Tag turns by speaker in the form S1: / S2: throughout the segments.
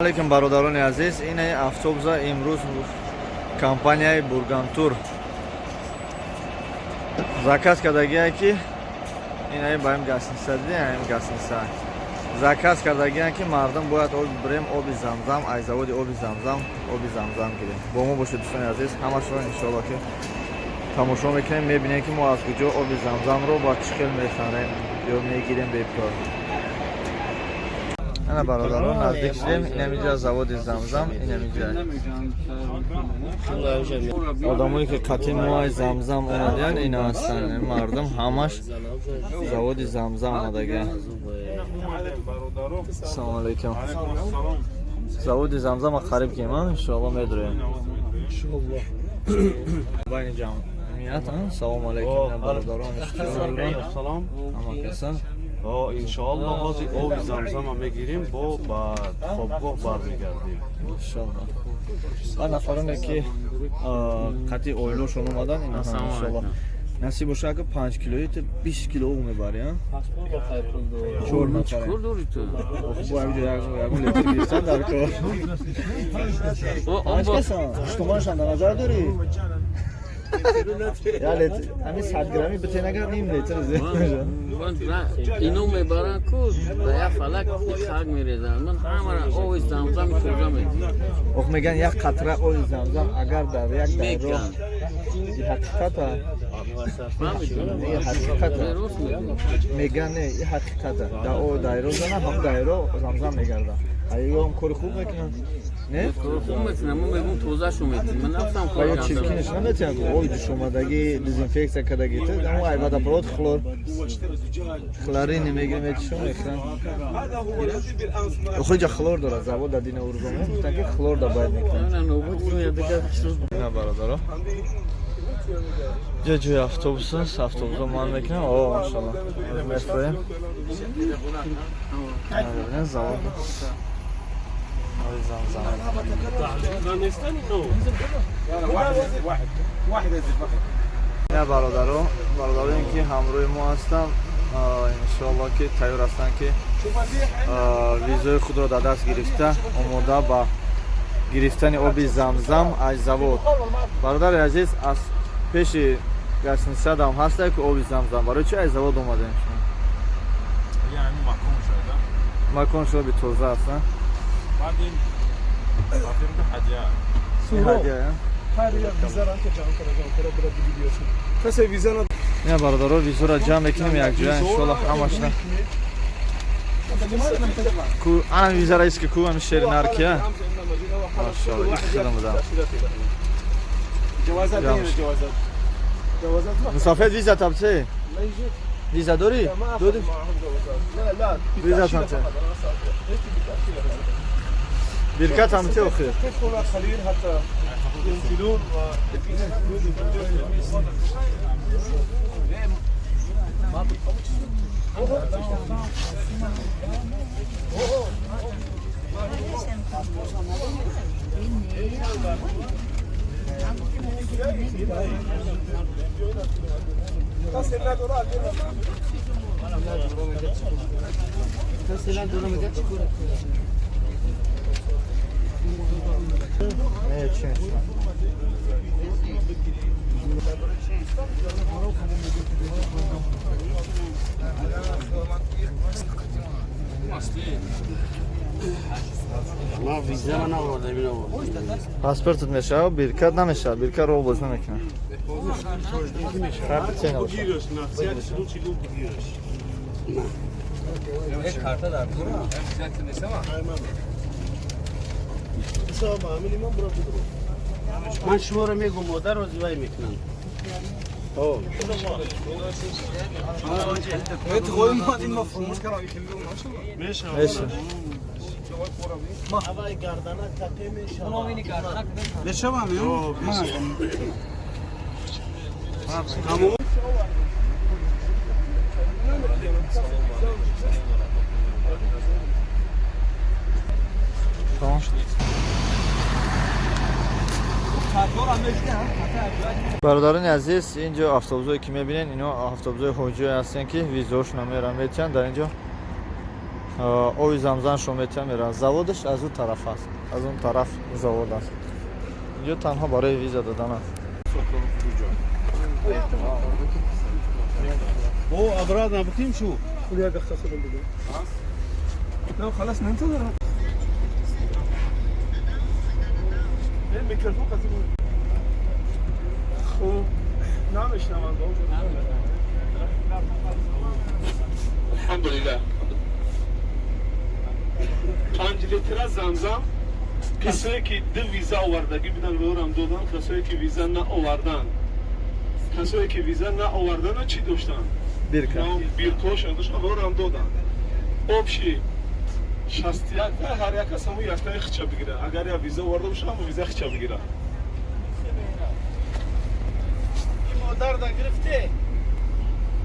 S1: Assalomu barodaroни aziz, این avtobus امروز компанияи Бургантур заказ кардагиянд ки این ба ин гостиница дидем, гостиница заказ кардагиянд ки мардум бояд бирем оби замзам, аз заводи оби замзам гирем. Бо мо бошед дӯстони азиз, ҳамашро иншоалло ки тамошо мекунем, мебинем ки мо аз куҷо оби замзамро ба чӣ хел мехарем ё мегирем бекор. Ana barodaron nazdek shidem, inamija zavodi zamzam, inamija odamoi ke qat'i moy zamzam omadayan ina hastan mardum hamash zavodi zamzam omadagan. Assalomu alaykum. Zavodi zamzam qarib kelman, inshaalloh medurem. Inshaalloh. Bayni jamiyat, assalomu alaykum barodaron.
S2: Salom.
S1: Hamakasan.
S2: Inşallah hozir obi zamzam megirیم با بعد خوابگاه برمیگردیم
S1: inshaalloh. Ба нафароне ки қати оилошон омадан иншаллоh насиб боша ки 5 килои 20 кило мебари а 4 нафар чур дори ту бо авиҷо ягон литр гирифтан дар кор что машан дар назар дори я литр ҳамин 100 грамми битенагар ним литр
S3: اینو میبرن کود به یک فلک خاک میریزن من همه آوی زمزم کجا میدیم
S1: اوخ میگن یک قطره آوی زمزم اگر در یک دایره این حقیقته این حقیقته میگن نه این حقیقته در او دایره زنه هم دایره زمزم میگرده ایو هم کار خوب میکنن نه
S3: کار خوب میکنن ما میگم توزه شو میدیم من نفتم کار
S1: یا چیزکینش نمیتونن اوی دوش اومدگی دزینفکسیا کردگی تو اما ایواد پرود خلوری نمیگیریم چون میخوان خود جا خلور داره زبان در دین اورگانه گفتن که خلور دا باید میکنن
S3: نه نوبت رو یاد بگیر
S1: نه برادرها جای avtobus است avtobus مان میکنم اوه ماشاءالله مستریم نه زبان نه برادران که همراه ما هستن انشالله که تیار هستن که ویزای خود را در دست گرفته آماده با گرفتن آب زمزم از زواد. برادر عزیز از پیش گاستینیسا دام هسته که آب زمزم برای چی از زواد اومده شما؟
S2: یعنی
S1: مکان شده به توزه هستن؟
S2: بعد این
S1: هدیه
S2: کسی ویزا نداره
S1: نه برادرها ویزا را جمع میکنیم یک جای انشالله همش نه انا ویزا را است که کو هم شیر نرکیه ماشاءالله خدمت بدم
S2: جوازات
S1: مسافر ویزا تبته ویزا داری دادی ویزا تبته برکت هم ته آخر
S2: خليل حتى ينزلون
S1: Ne için?
S3: ما ویزا من آورده بین آورده
S1: پاسپورتت میشه برکت نمیشه برکت رو باز نمیکنه کارت چه نباشه
S3: یک کارت دار من شما رو میگم مادر رو زیبایی میکنم
S1: میشه tamam. برادران عزیز اینجا автобусایی که میبینین اینا автобусای حجی هستن که ویزاشون میرن میتونن در اینجا оби замзамшо метиҳам мера. Заводаш аз ӯ тараф аст. Аз он тараф завод аст. Инҷо танҳо барои виза додан аст.
S2: О, обратно бутим шу.
S4: Я гахтасо буду. Ну, خلاص ننتظر. الميكروفون قصدي. خوب. نمیشنوم الحمد لله. 5 لیتر زمزم کسایی که دو ویزا آوردگی بدن لورم دادن، کسایی که ویزا نه آوردن. کسایی که ویزا نه آوردن چی داشتن؟
S1: Birka.
S4: بیرکاشون داشتن لورم دادن. آبشی 61 و هر یک از همون یکتای خچه بگیره. اگر یا ویزا آورده باشه همون ویزا خچه بگیره. این مادر دا گرفته.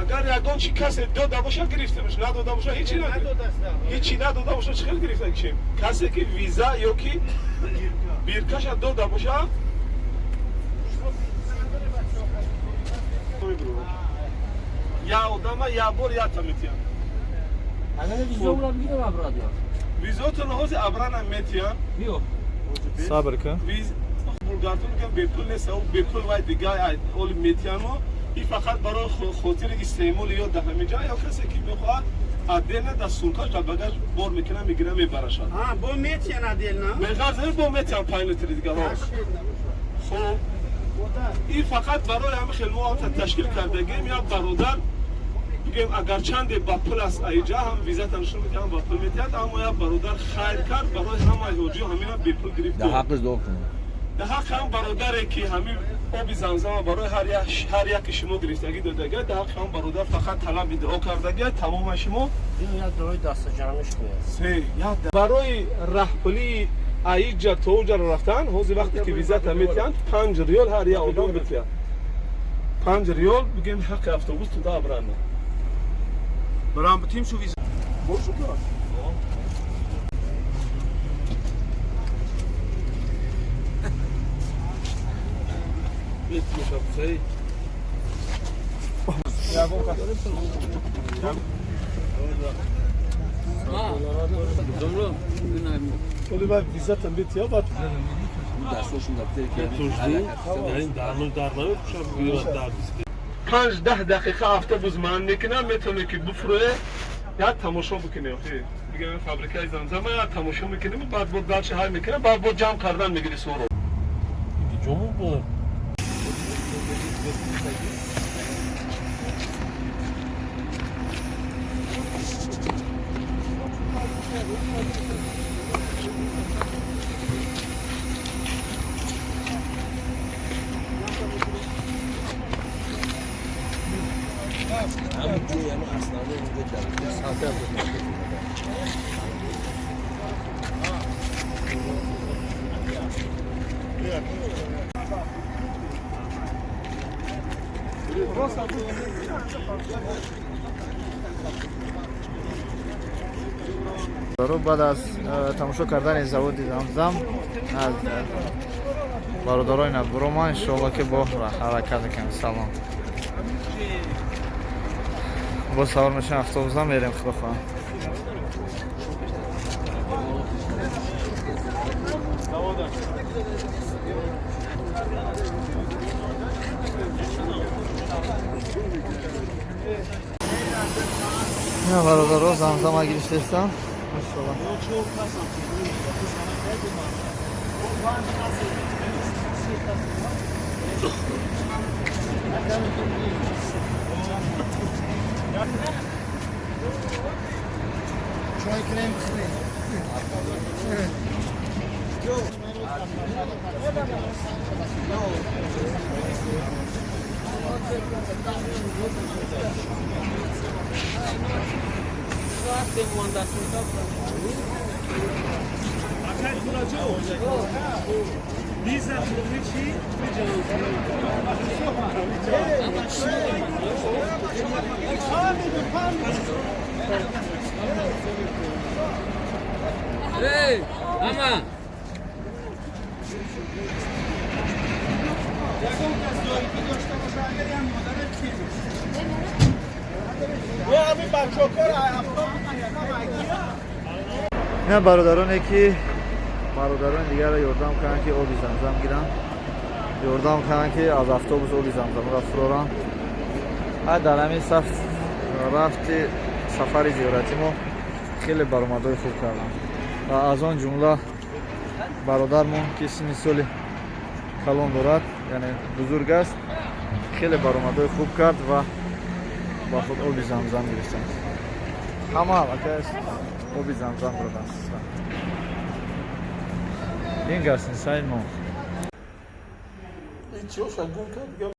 S4: اگر یکان چی کسی داده باشه گرفته باشه، نداده باشه هیچی نداده. هیچی نداده باشه چه خیلی گرفته کشیم. کسی که ویزا یا کی بیرکاش داده باشه یا آدم یا بار یا تمیتیان.
S3: اگر ویزا را بگیرم ابراد یا
S4: ویزا تو لحاظ ابران هم میتیان.
S3: بیو
S1: Sabr kın.
S4: ویز بولگارتون میگم بالکل نیست او بالکل وای دیگه اول میتیانو این فقط برای خاطر استعمال یا در همه جا یا کسی که میخواد ادینه در سونکاش در بگاج بار میکنه میگیره میبرشد.
S5: با میتیان ادیل نه؟
S4: بغض با میتیان 5 لیتر دیگه ها. خب این فقط برای همه خدمات تشکیل کردگی میاد برادر میگم اگر چند با پلاس ایجا هم ویزا تنشون میتونم با پول میتیاد اما یا برادر خیر کرد برای همه حاجی همینا بیپول گرفت.
S1: Da haqqız da okun.
S4: در حق هم برادره که همین آب زمزم برای هر یک شما گرفتگی دادگی در حق هم برادر فقط طلب دعا کردگی تمام شما
S5: این یاد دوی دست جانش کنه.
S4: یاد برای رهبری ایجا توجر رفتن حوزی وقتی که ویزا میتیان 5 ریال هر یک آدم بتیان 5 ریال بگیم حق اتوبوس تو دا برانه برام بتیم شو ویزا باشو کار بیت میشه
S3: Domlu
S4: ولی باید ویزا تن بیت یا باید پنج ده دقیقه اتوبوس من میکنم میتونه که بفروه یا تماشا بکنه میگم فابریکای زمزمه یا تماشا میکنیم بعد بود دلش های میکنه بعد بود جمع کردن میگیری سورو
S2: جمهور بود.
S1: Дару баъд аз тамошо кардани заводи замзам аз бародарои навбуроман иншоалло ки бо ҳаракат мекунем. Салом. Бо савор мешавем автобусам мерем худо хоҳад. Я бародаро замзама гирифтестам.
S5: Çay krem kısmı.
S3: Hey, ama.
S5: Ya abi bak çok var.
S1: اینا برادرانی که برادران دیگر را یاردم کنن که آب زمزم گیرن، یاردم کنن که از اتوبوس آب زمزم را فرارن. در همین رفت سفر زیارتی ما خیلی برآمدهای خوب کردن و از آن جمله برادرمون که سن سال کلان دارد، یعنی بزرگ است، خیلی برآمدهای خوب کرد و با خود آب زمزم گرفتن. همه علاقه آب زمزم را دستن. این گرسن سای ما.